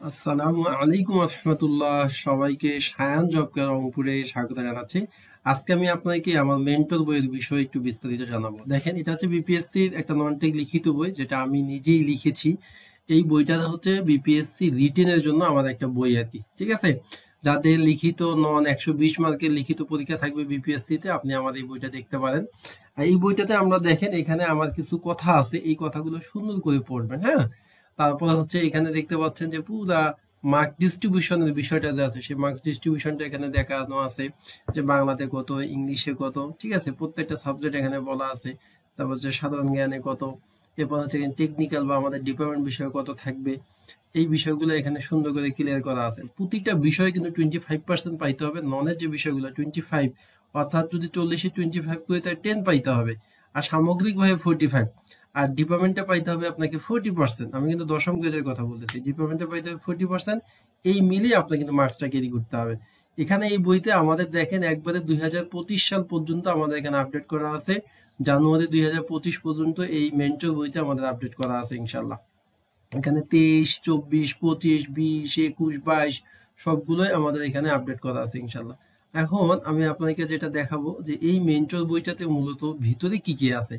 আসসালামু আলাইকুম রহমতুল্লাহ। সবাইকে সায়ান জবকে রংপুরে স্বাগত জানাচ্ছি। আজকে আমি আপনাকে আমার মেন্টর বইয়ের বিষয়ে একটু বিস্তারিত জানাবো। দেখেন, এটা হচ্ছে বিপিএসসির একটা নন টেক লিখিত বই, যেটা আমি নিজেই লিখেছি। এই বইটা হচ্ছে বিপিএসসি রিটেনের জন্য আমার একটা বই আর কি, ঠিক আছে। যাদের লিখিত নন 120 মার্কের লিখিত পরীক্ষা থাকবে বিপিএসসি তে, আপনি আমার এই বইটা দেখতে পারেন। আর এই বইটাতে আমরা দেখেন, এখানে আমার কিছু কথা আছে, এই কথাগুলো সুন্দর করে পড়বেন, হ্যাঁ। তারপর হচ্ছে এখানে দেখতে পাচ্ছেন যে পুরা মার্ক ডিস্ট্রিবিউশনের বিষয়টা যে আছে, সেই মার্কস ডিস্ট্রিবিউশনটা এখানে দেখানো আছে, যে বাংলাতে কত, ইংলিশে কত, ঠিক আছে, প্রত্যেকটা সাবজেক্ট এখানে বলা আছে। তারপর হচ্ছে সাধারণ জ্ঞানে কত, এরপর হচ্ছে টেকনিক্যাল বা আমাদের ডিপার্টমেন্ট বিষয়ে কত থাকবে, এই বিষয়গুলো এখানে সুন্দর করে ক্লিয়ার করা আছে। প্রতিটা বিষয়ে কিন্তু 25% পাইতে হবে, ননের যে বিষয়গুলো 25, অর্থাৎ যদি 40-এ 25 করে তার 10 পাইতে হবে, আর সামগ্রিকভাবে 45, আর ডিপার্টমেন্টে পাইতে হবে আপনাকে 40%। আমি কিন্তু দশম গ্রেডের কথা বলতেছি, ডিপার্টমেন্টে পাইতে হবে 40%। এই মিলিয়ে আপনাকে কিন্তু মার্কসটা ক্যারি করতে হবে। এখানে এই বইতে আমাদের দেখেন একবারে 2025 সাল পর্যন্ত আমাদের এখানে আপডেট করা আছে। জানুয়ারি 2025 পর্যন্ত এই মেন্টর বইতে আমাদের আপডেট করা আছে ইনশাল্লাহ। এখানে 23, 24, 25, 20, 21, 22 সবগুলোই আমাদের এখানে আপডেট করা আছে ইনশাল্লাহ। এখন আমি আপনাকে যেটা দেখাবো, যে এই মেন্টর বইটাতে মূলত ভিতরে কি কি আছে,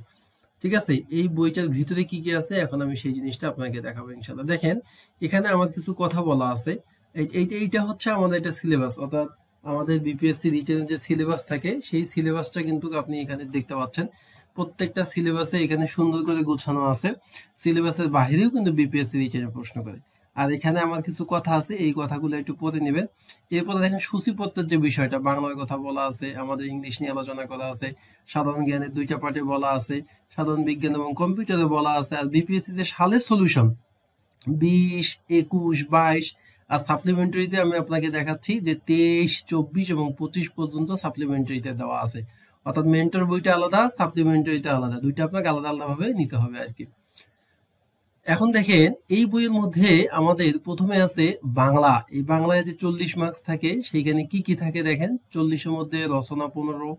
ঠিক আছে। এই বইটার ভিতরে কি কি আছে, এখন আমি সেই জিনিসটা আপনাকে দেখাবো ইনশাল্লাহ। দেখেন, এখানে আমার কিছু কথা বলা আছে। এইটা হচ্ছে আমাদের এটা সিলেবাস, অর্থাৎ আমাদের বিপিএসসি রিটেনের যে সিলেবাস থাকে, সেই সিলেবাসটা কিন্তু আপনি এখানে দেখতে পাচ্ছেন। প্রত্যেকটা সিলেবাসে এখানে সুন্দর করে গোছানো আছে। সিলেবাসের বাইরেও কিন্তু বিপিএসসি রিটেনের প্রশ্ন করে। আর এখানে আমার কিছু কথা আছে, এই কথাগুলো একটু পড়ে নেবেন। এরপরে দেখেন সূচিপত্রের যে বিষয়টা, বাংলার কথা বলা আছে, আমাদের ইংলিশ নিয়ে আলোচনা করা আছে, সাধারণ জ্ঞানের দুইটা পার্টে বলা আছে, সাধারণ বিজ্ঞান এবং কম্পিউটারে বলা আছে, আর বিপিএসসি যে সালের সলিউশন 20, 21, 22, আর সাপ্লিমেন্টারিতে আমি আপনাকে দেখাচ্ছি যে 23, 24 এবং 25 পর্যন্ত সাপ্লিমেন্টারিতে দেওয়া আছে। অর্থাৎ মেন্টর বইটা আলাদা, সাপ্লিমেন্টারিটা আলাদা, দুইটা আপনাকে আলাদা আলাদা ভাবে নিতে হবে আর কি। এখন দেখেন, এই বইয়ের মধ্যে আমাদের প্রথমে আছে বাংলা। এই বাংলায় যে 40 মার্কস থাকে, সেইখানে কি কি থাকে দেখেন। 40-এর মধ্যে রচনা 15,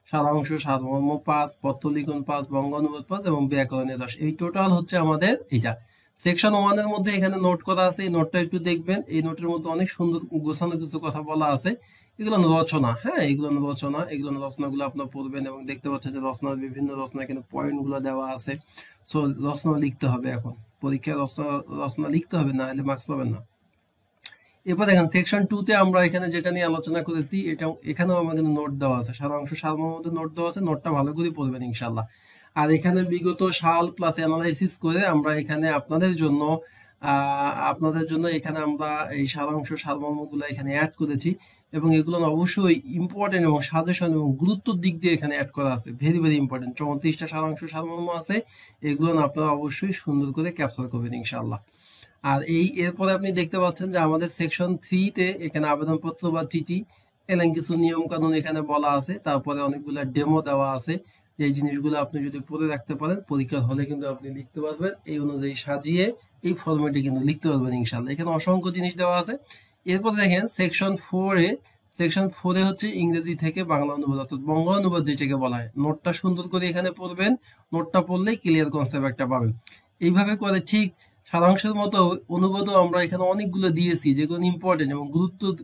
সারাংশ, সারমর্ম 5, পত্রলিখন 5, বঙ্গানুবাদ 5 এবং ব্যাকরণে 10। এই টোটাল হচ্ছে আমাদের এটা। সেকশন 1 এর মধ্যে এখানে নোট করা আছে, এই নোটটা একটু দেখবেন। এই নোটের মধ্যে অনেক সুন্দর গোছানো কিছু কথা বলা আছে। এগুলো রচনা, হ্যাঁ, এগুলো রচনাগুলো আপনার পড়বেন, এবং দেখতে পাচ্ছেন যে রচনার বিভিন্ন রচনা এখানে পয়েন্ট গুলো দেওয়া আছে। সো রচনা লিখতে হবে, এখন পরীক্ষায় রচনা রচনা লিখতে হবে, না হলে মার্কস পাবেন না। এরপর দেখেন সেকশন 2 তে আমরা এখানে যেটা নিয়ে আলোচনা করেছি, এটা এখানেও আমাদের নোট দেওয়া আছে, সারাংশ সারমর্মের মধ্যে নোট দেওয়া আছে। নোটটা ভালো করে পড়বেন ইনশাল্লাহ। আর এখানে বিগত সাল প্লাস অ্যানালাইসিস করে আমরা এখানে আপনাদের জন্য এখানে আমরা এই সারাংশ সারমর্মগুলো এখানে অ্যাড করেছি, এবং এগুলো অবশ্যই ইম্পর্টেন্ট এবং সাজেশন এবং গুরুত্বের দিক দিয়ে এখানে অ্যাড করা আছে। Very very important. 34টা সারাংশ সারমর্ম আছে, এগুলো আপনারা অবশ্যই সুন্দর করে ক্যাপচার করবেন ইনশাল্লাহ। আর এরপরে আপনি দেখতে পাচ্ছেন যে আমাদের সেকশন 3 তে এখানে আবেদনপত্র বা চিঠি, এলাকা কিছু নিয়ম কানুন এখানে বলা আছে। তারপরে অনেকগুলো ডেমো দেওয়া আছে, যে জিনিসগুলো আপনি যদি পড়ে রাখতে পারেন, পরীক্ষার হলে কিন্তু আপনি লিখতে পারবেন, এই অনুযায়ী সাজিয়ে এই ফরম্যাটে কিন্তু লিখতে পারবেন ইনশাল্লাহ। এখানে অসংখ্য জিনিস দেওয়া আছে। এরপরে দেখেন সেকশন 4 এ হচ্ছে ইংরেজি থেকে বাংলা অনুবাদ, অর্থাৎ বঙ্গ অনুবাদ যেটাকে বলা হয়। নোটটা সুন্দর করে এখানে পড়বেন, নোটটা পড়লেই ক্লিয়ার কনসেপ্ট একটা পাবেন। এইভাবে করে ঠিক সারাংশের মতো অনুবাদও আমরা এখানে অনেকগুলো দিয়েছি, যেগুলো ইম্পর্টেন্ট এবং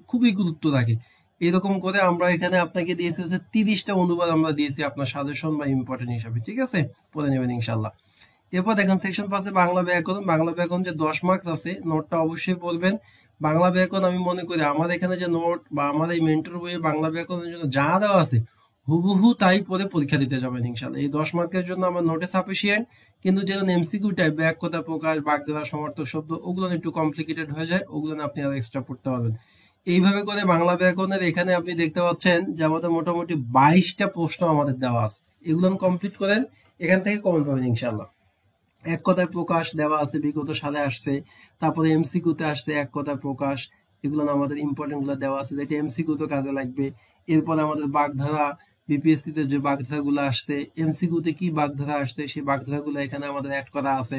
খুবই গুরুত্ব রাখে। এরকম করে আমরা এখানে আপনাকে দিয়েছি হচ্ছে 30টা অনুবাদ আমরা দিয়েছি আপনার সাজেশন বা ইম্পর্টেন্ট হিসাবে, ঠিক আছে, পড়ে নেবেন ইনশাল্লাহ। এরপর দেখেন সেকশন 5 এ বাংলা ব্যাকরণ। বাংলা ব্যাকরণ যে 10 মার্কস আছে, নোটটা অবশ্যই পড়বেন। বাংলা ব্যাকরণ আমি মনে করি আমার এখানে যে নোট বা আমার এই মেন্টর বইয়ে বাংলা ব্যাকরণের জন্য যা দেওয়া আছে, হুবহু তাই পরে পরীক্ষা দিতে যাবেন ইনশাল্লাহ। এই 10 মার্কের জন্য আমার নোটে সাফিসিয়েন্ট। কিন্তু যেমন এমসিকিউ টাইপ, বাক্যতা প্রকাশ, বাগধারা, সমার্থক শব্দ, ওগুলো একটু কমপ্লিকেটেড হয়ে যায়, ওগুলো আপনি আর এক্সট্রা পড়তে পারবেন। এইভাবে করে বাংলা ব্যাকরণের এখানে আপনি দেখতে পাচ্ছেন যে আমাদের মোটামুটি 22টা প্রশ্ন আমাদের দেওয়া আছে। এগুলো কমপ্লিট করেন, এখান থেকে কমন পাবেন ইনশাল্লাহ। এক কথায় প্রকাশ দেওয়া আছে, বিগত সালে আসছে। তারপরে এমসিকিউতে আসছে এক কথায় প্রকাশ। এগুলো আমাদের ইম্পর্টেন্ট গুলো দেওয়া আছে, যেটা এমসিকিউতে কাজে লাগবে। এরপরে আমাদের বাগধারা, বিপিএসসি তে যে বাগধারা গুলো আসছে, এমসিকিউতে কি বাগধারা আসছে, সেই বাগধারা গুলো এখানে আমাদের অ্যাড করা আছে।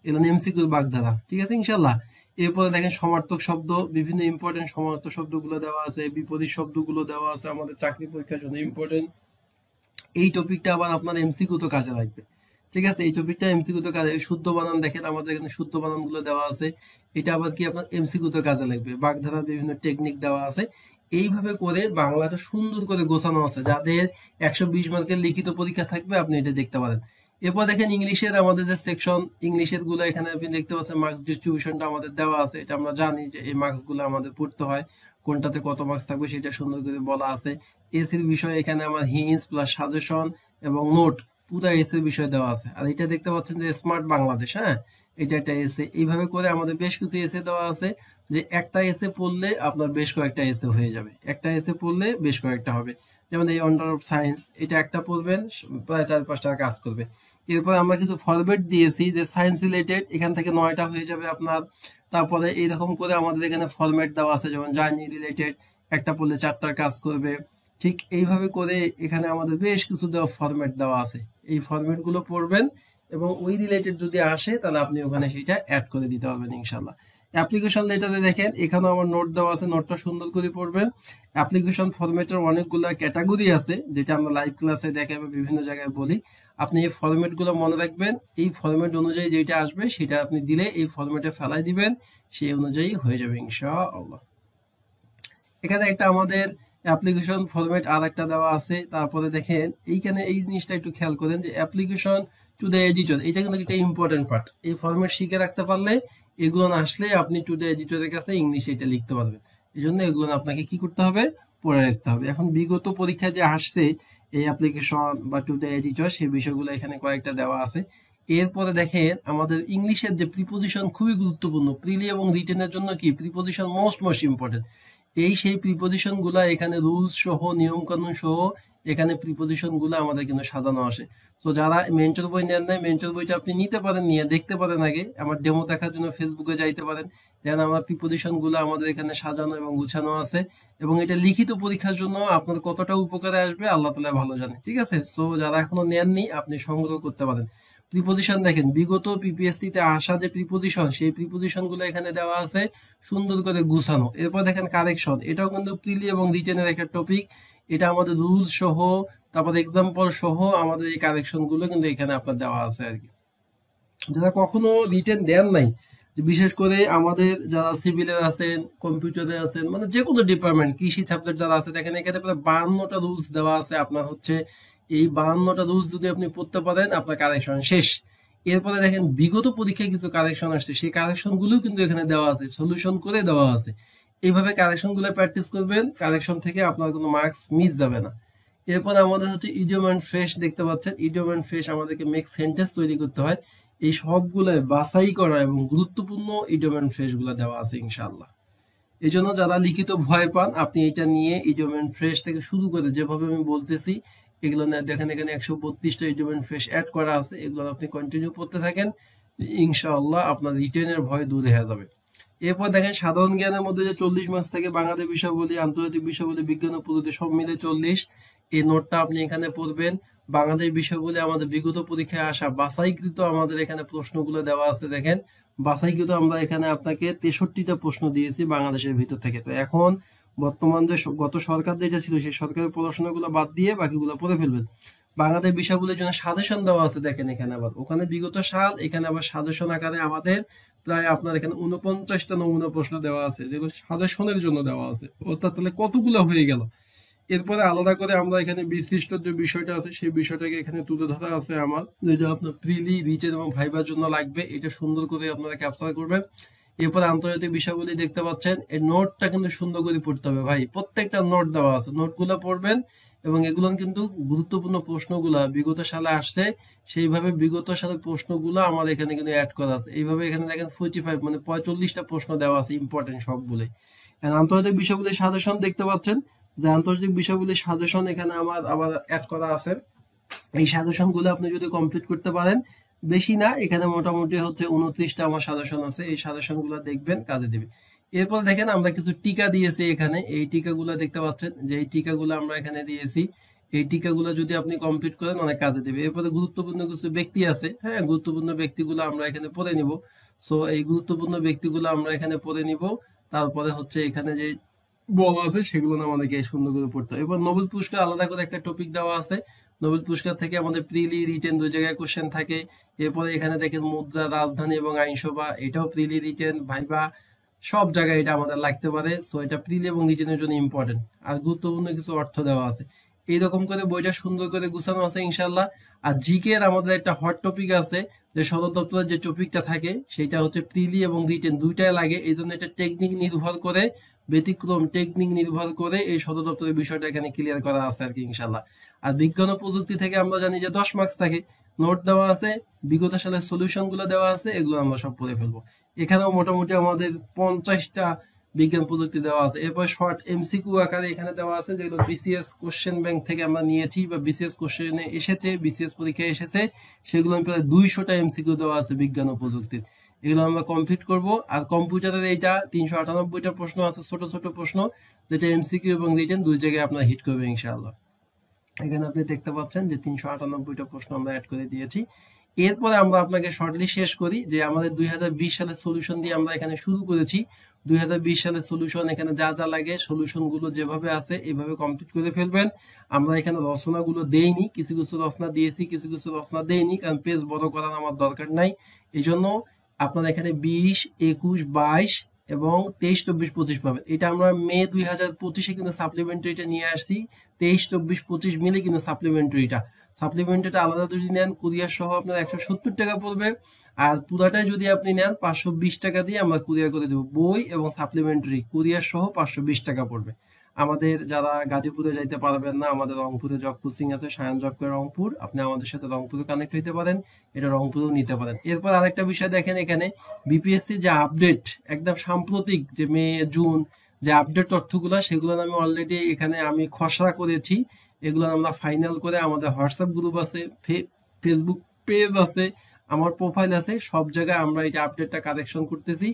এগুলো এমসিকিউ বাগধারা, ঠিক আছে ইনশাল্লাহ। এরপরে দেখেন সমার্থক শব্দ, বিভিন্ন ইম্পর্টেন্ট সমার্থক শব্দগুলো দেওয়া আছে, বিপরীত শব্দগুলো দেওয়া আছে, আমাদের চাকরি পরীক্ষার জন্য ইম্পর্টেন্ট। এই টপিকটা আবার আপনার এমসিকিউ তো কাজে লাগবে। ঠিক আছে, এই টপিকটা এমসিকিউ তো কাজে, শুদ্ধ বানান দেখেন আমাদের এখানে শুদ্ধ বানান গুলো দেওয়া আছে। এটা আবার কি আপনার এমসিকিউ তো কাজে লাগবে, বাগধারার বিভিন্ন টেকনিক দেওয়া আছে। এইভাবে করে বাংলাটা সুন্দর করে গোছানো আছে, যাদের 120 মার্কের লিখিত পরীক্ষা থাকবে আপনি এটা দেখতে পারেন। এরপর দেখেন ইংলিশের আমাদের যে সেকশন, ইংলিশের গুলো এখানে আপনি দেখতে পাচ্ছেন মার্কস ডিস্ট্রিবিউশনটা আমাদের দেওয়া আছে। এটা আমরা জানি যে এই মার্কস গুলো আমাদের পড়তে হয়, কোনটাতে কত মার্কস থাকবে সেটা সুন্দর করে বলা আছে। এসির বিষয়ে এখানে আমার হিন্টস প্লাস সাজেশন এবং নোট পুরা এসের বিষয় দেওয়া আছে। আর এটা দেখতে পাচ্ছেন যে স্মার্ট বাংলাদেশ, হ্যাঁ, এটা একটা এসে। এইভাবে করে আমাদের বেশ কিছু এসে দেওয়া আছে, যে একটা এসে পড়লে আপনার বেশ কয়েকটা এসে হয়ে যাবে, একটা এসে পড়লে বেশ কয়েকটা হবে। যেমন এই অন্ডার অফ সায়েন্স, এটা একটা পড়বেন প্রায় 4-5টা কাজ করবে। এরপর আমরা কিছু ফরম্যাট দিয়েছি যে সায়েন্স রিলেটেড, এখান থেকে 9টা হয়ে যাবে আপনার। তারপরে এইরকম করে আমাদের এখানে ফরম্যাট দেওয়া আছে, যেমন জার্নি রিলেটেড একটা পড়লে 4টার কাজ করবে। ঠিক এইভাবে করে এখানে আমাদের বেশ কিছু দেওয়া ফরম্যাট দেওয়া আছে, এই ফরম্যাট গুলো পড়বেন এবং ওই রিলেটেড যদি আসে তাহলে আপনি ওখানে সেটা অ্যাড করে দিতে পারবেন ইনশাল্লাহ। অ্যাপ্লিকেশন লেটারে দেখেন এখানেও আমার নোট দেওয়া আছে, নোটটা সুন্দর করে পড়বেন। অ্যাপ্লিকেশন ফরম্যাটের অনেকগুলো ক্যাটাগরি আছে, যেটা আমরা লাইভ ক্লাসে দেখাই বা বিভিন্ন জায়গায় বলি। আপনি এই ফরম্যাট গুলো মনে রাখবেন, এই ফরম্যাট অনুযায়ী যেটা আসবে সেটা আপনি দিলে এই ফরম্যাটে ফেলাই দিবেন, সেই অনুযায়ী হয়ে যাবে ইনশাআল্লাহ। এখানে একটা আমাদের অ্যাপ্লিকেশন ফরম্যাট আর একটা দেওয়া আছে। তারপরে দেখেন এইখানে এই জিনিসটা একটু খেয়াল করেন যে অ্যাপ্লিকেশন টু দ্য এডিটর, এটা কিন্তু একটা ইম্পর্টেন্ট পার্ট। এই ফরম্যাট শিখে রাখতে পারলে এগুলো না আসলে আপনি টু দ্য এডিটরের কাছে ইংলিশে এটা লিখতে পারবেন। এই জন্য এগুলো আপনাকে কি করতে হবে, পড়ে রাখতে হবে। এখন বিগত পরীক্ষায় যে আসছে এই অ্যাপ্লিকেশন বা টু দ্য এডিটর, সেই বিষয়গুলো এখানে কয়েকটা দেওয়া আছে। এরপরে দেখেন আমাদের ইংলিশের যে প্রিপোজিশন খুবই গুরুত্বপূর্ণ, প্রিলি এবং রিটেনের জন্য কি প্রিপোজিশন মোস্ট ইম্পর্টেন্ট। এই সেই প্রিপোজিশন গুলা এখানে রুলস সহ নিয়ম কানুন সহ এখানে প্রিপোজিশন গুলা আমাদের কিন্তু সাজানো আসে। তো যারা মেন্টর বই নেন নাই, মেন্টর বইটা আপনি নিতে পারেন, নিয়ে দেখতে পারেন, আগে আমার ডেমো দেখার জন্য ফেসবুকে যাইতে পারেন। যেন আমার প্রিপোজিশন গুলো আমাদের এখানে সাজানো এবং গুছানো আছে, এবং এটা লিখিত পরীক্ষার জন্য আপনার কতটা উপকারে আসবে আল্লাহ তাআলা ভালো জানে। ঠিক আছে, সো যারা এখনো নেননি আপনি সংগ্রহ করতে পারেন। প্রিপোজিশন দেখেন বিগত পিপিএসসি তে আসা যে প্রিপোজিশন, সেই প্রিপোজিশন গুলো এখানে দেওয়া আছে সুন্দর করে গুছানো। এরপর দেখেন কারেকশন, এটাও কিন্তু প্রিলি এবং রিটেনের একটা টপিক। এটা আমাদের রুলস সহ তারপর এক্সাম্পল সহ আমাদের এই কারেকশন গুলো কিন্তু এখানে আপনার দেওয়া আছে আর কি। যারা কখনো রিটেন দেন নাই, বিশেষ করে আমাদের যারা সিভিলের আছেন, কম্পিউটারে আছেন, মানে যে কোনো ডিপার্টমেন্ট, কৃষি সাবজেক্ট যারা আছে, দেখেন এখানে প্রায় 52টা রুলস দেওয়া আছে। আপনার হচ্ছে এই 52টা রুলস যদি আপনি পড়তে পারেন আপনার কারেকশন শেষ। এরপরে দেখেন বিগত পরীক্ষায় কিছু কারেকশন আসছে, সেই কারেকশন গুলো কিন্তু এখানে দেওয়া আছে, সলিউশন করে দেওয়া আছে। এইভাবে কারেকশন গুলো প্র্যাকটিস করবেন, কারেকশন থেকে আপনার কোনো মার্কস মিস যাবে না। এরপর আমাদের হচ্ছে ইডিয়ম এন্ড ফ্রেশ দেখতে পাচ্ছেন, ইডিয়ম এন্ড ফ্রেশ আমাদেরকে মেক সেন্টেন্স তৈরি করতে হয়। এই সবগুলো বাছাই করা এবং গুরুত্বপূর্ণ ইডিয়ম এন্ড ফ্রেশ গুলো দেওয়া আছে ইনশাআল্লাহ। এই জন্য যারা লিখিত ভয় পান, আপনি এটা নিয়ে ইডিয়ম এন্ড ফ্রেশ থেকে শুরু করে যেভাবে আমি বলতেছি এগুলো দেখেন, এখানে 132টা ইডিয়ম এন্ড ফ্রেশ অ্যাড করা আছে, এগুলো আপনি কন্টিনিউ করতে থাকেন, ইনশাআল্লাহ আপনার রিটেনের ভয় দূর হয়ে যাবে। এরপর দেখেন সাধারণ জ্ঞানের মধ্যে যে 40 মার্কস থেকে বাংলাদেশ বিষয় বলি, আন্তর্জাতিক বিষয় বলি, বিজ্ঞান ও প্রযুক্তি সব মিলে 40, এই নোটটা আপনি এখানে পড়বেন। বাংলাদেশ বিষয় বলে আমাদের বিগত পরীক্ষায় আসা বাছাইকৃত আমাদের এখানে প্রশ্নগুলো দেওয়া আছে। দেখেন বাছাইকৃত আমরা এখানে আপনাকে 63টা প্রশ্ন দিয়েছি বাংলাদেশের ভিতর থেকে। তো এখন বর্তমান যে গত সরকার যেটা ছিল সেই সরকারের পড়াশোনাগুলো বাদ দিয়ে বাকিগুলো পড়ে ফেলবেন। বাংলাদেশ বিষয়গুলোর জন্য সাজেশন দেওয়া আছে, দেখেন এখানে আবার ওখানে বিগত সাল, এখানে আবার সাজেশন আকারে আমাদের প্রায় আপনার এখানে 49টা নমুনা প্রশ্ন দেওয়া আছে, যেগুলো সাজেশনের জন্য দেওয়া আছে। অর্থাৎ তাহলে কতগুলো হয়ে গেল। এরপরে আলাদা করে আমরা এখানে বিশ্লিষ্ট যে বিষয়টা আছে সেই বিষয়টাকে এখানে তুলে ধরা আছে আমার, যেটা আপনার প্রিলি, রিটেন এবং ভাইবার জন্য লাগবে। এটা সুন্দর করে আপনারা ক্যাপচার করবেন। এরপরে আন্তর্জাতিক বিষয়গুলি দেখতে পাচ্ছেন, এই নোটটা কিন্তু সুন্দর করে পড়তে হবে ভাই, প্রত্যেকটা নোট দেওয়া আছে, নোটগুলো পড়বেন। এবং এগুলো কিন্তু গুরুত্বপূর্ণ প্রশ্নগুলা বিগত সালে আসছে, সেইভাবে বিগত সালের প্রশ্নগুলো আমাদের এখানে কিন্তু অ্যাড করা আছে। এইভাবে এখানে দেখেন 45 মানে 45টা প্রশ্ন দেওয়া আছে ইম্পর্টেন্ট সবগুলো। আন্তর্জাতিক বিষয়গুলির সাজেশন দেখতে পাচ্ছেন, যে আন্তর্জাতিক বিষয়গুলির সাজেশন এখানে আমার আবার অ্যাড করা আছে। এই সাজেশন গুলো আপনি যদি কমপ্লিট করতে পারেন, বেশি না, এখানে মোটামুটি হচ্ছে 29টা আমার সাজেশন আছে, এই সাজেশন গুলো দেখবেন, কাজে দেবে। এরপর দেখেন আমরা কিছু টিকা দিয়েছি এখানে, এই টিকাগুলো দেখতে পাচ্ছেন যে এই টিকাগুলো আমরা এখানে দিয়েছি। এই টিকাগুলো যদি আপনি কমপ্লিট করেন অনেক কাজে দেবে। এরপরে গুরুত্বপূর্ণ কিছু ব্যক্তি আছে, হ্যাঁ, গুরুত্বপূর্ণ ব্যক্তিগুলো আমরা এখানে পড়ে নিব। সো এই গুরুত্বপূর্ণ ব্যক্তিগুলো আমরা এখানে পড়ে নিব। তারপরে হচ্ছে এখানে যে বলা আছে সেগুলো না আমাদেরকে সুন্দর করে পড়তে হবে। এবার নোবেল পুরস্কার আলাদা করে একটা টপিক দেওয়া আছে, নোবেল পুরস্কার থেকে আমাদের প্রিলি রিটেন দুই জায়গায় কোশ্চেন থাকে। এরপরে এখানে দেখেন মুদ্রা, রাজধানী এবং আইনসভা, এটাও প্রিলি রিটেন, ভাইবা, সব জায়গায় এটা আমাদের লাগতে পারে। সো এটা প্রিলি এবং রিটেনের জন্য ইম্পর্টেন্ট। আর গুরুত্বপূর্ণ কিছু অর্থ দেওয়া আছে। এইরকম করে বইটা সুন্দর করে গুছানো আছে ইনশাল্লাহ। আর জিকে এর আমাদের একটা হট টপিক আছে, যে সদর দপ্তরের যে টপিকটা থাকে সেটা হচ্ছে প্রিলি এবং রিটেন দুইটাই লাগে। এই জন্য এটা টেকনিক নির্ভর করে, ব্যতিক্রম টেকনিক নির্ভর করে এই সদর দপ্তরের বিষয়টা এখানে ক্লিয়ার করা আছে আর কি ইনশাল্লাহ। আর বিজ্ঞান ও প্রযুক্তি থেকে আমরা জানি যে 10 মার্কস থাকে, নোট দেওয়া আছে, বিগত সালের সলিউশন গুলো দেওয়া আছে, এগুলো আমরা সব পড়ে ফেলবো। এখানেও মোটামুটি আমাদের 50টা বিজ্ঞান প্রযুক্তি দেওয়া আছে। এরপর শর্ট এমসিকিউ আকারে এখানে দেওয়া আছে, যেগুলো বিসিএস কোশ্চেন ব্যাংক থেকে আমরা নিয়েছি বা বিসিএস কোশ্চেনে এসেছে, বিসিএস পরীক্ষায় এসেছে, সেগুলো প্রায় 200টা এমসিকিউ দেওয়া আছে বিজ্ঞান ও প্রযুক্তির। এগুলো আমরা কমপ্লিট করব। আর কম্পিউটারের এইটা 398টা প্রশ্ন আছে, ছোট ছোট প্রশ্ন, যেটা এমসিকিউ এবং রিটেন দুই জায়গায় আপনারা হিট করবে ইনশাআল্লাহ। এখানে আপনি দেখতে পাচ্ছেন যে 398টা প্রশ্ন আমরা অ্যাড করে দিয়েছি। এরপরে আমরা আপনাকে শর্টলি শেষ করি যে আমাদের 2020 সালের সলিউশন দিয়ে আমরা এখানে শুরু করেছি। 2020 সালের সলিউশন, এখানে যা যা লাগে সলিউশন গুলো যেভাবে আছে এভাবে কমপ্লিট করে ফেলবেন। আমরা এখানে রচনা গুলো দেইনি, কিছু কিছু রচনা দিয়েছি, কিছু কিছু রচনা দেইনি, কারণ পেজ বড় করার আমার দরকার নাই। এই জন্য আপনারা এখানে 20, 21, 22 এবং 23, 24, 25 পাবেন। এটা আমরা মে 2025-এ কিন্তু সাপ্লিমেন্টারিটা নিয়ে আসছি। 23, 24, 25 মিলে কিন্তু সাপ্লিমেন্টারিটা আলাদা যদি নেন, কুরিয়ার সহ আপনার 170 টাকা পড়বে। আর পুরাটাই যদি আপনি নেন 520 টাকা দিয়ে আমরা কুরিয়ার করে দেবো। বই এবং সাপ্লিমেন্টারি কুরিয়ার সহ 520 টাকা পড়বে। আমাদের যারা গাজীপুরে যাইতে পারবেন না, আমাদের রংপুরে জব কোচিং আছে, সায়ন জব করে রংপুর, আপনি আমাদের সাথে রংপুরে কানেক্ট হইতে পারেন, এটা রংপুরেও নিতে পারেন। এরপর আরেকটা বিষয় দেখেন, এখানে বিপিএসসি যে আপডেট একদম সাম্প্রতিক, যে মে জুন যে আপডেট তথ্যগুলো, সেগুলো আমি অলরেডি এখানে আমি খসড়া করেছি। এগুলো আমরা ফাইনাল করে আমাদের হোয়াটসঅ্যাপ গ্রুপ আছে, ফেসবুক পেজ আছে, আমার প্রোফাইল আছে, সব জায়গায় আমরা এই আপডেটটা কালেকশন করতেছি।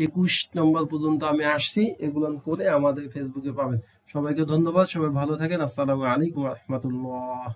21 নম্বর পর্যন্ত আমি আসছি, এগুলো করে আমাদের ফেসবুকে পাবেন। সবাইকে ধন্যবাদ, সবাই ভালো থাকেন। আসসালামু আলাইকুম রহমতুল্লাহ।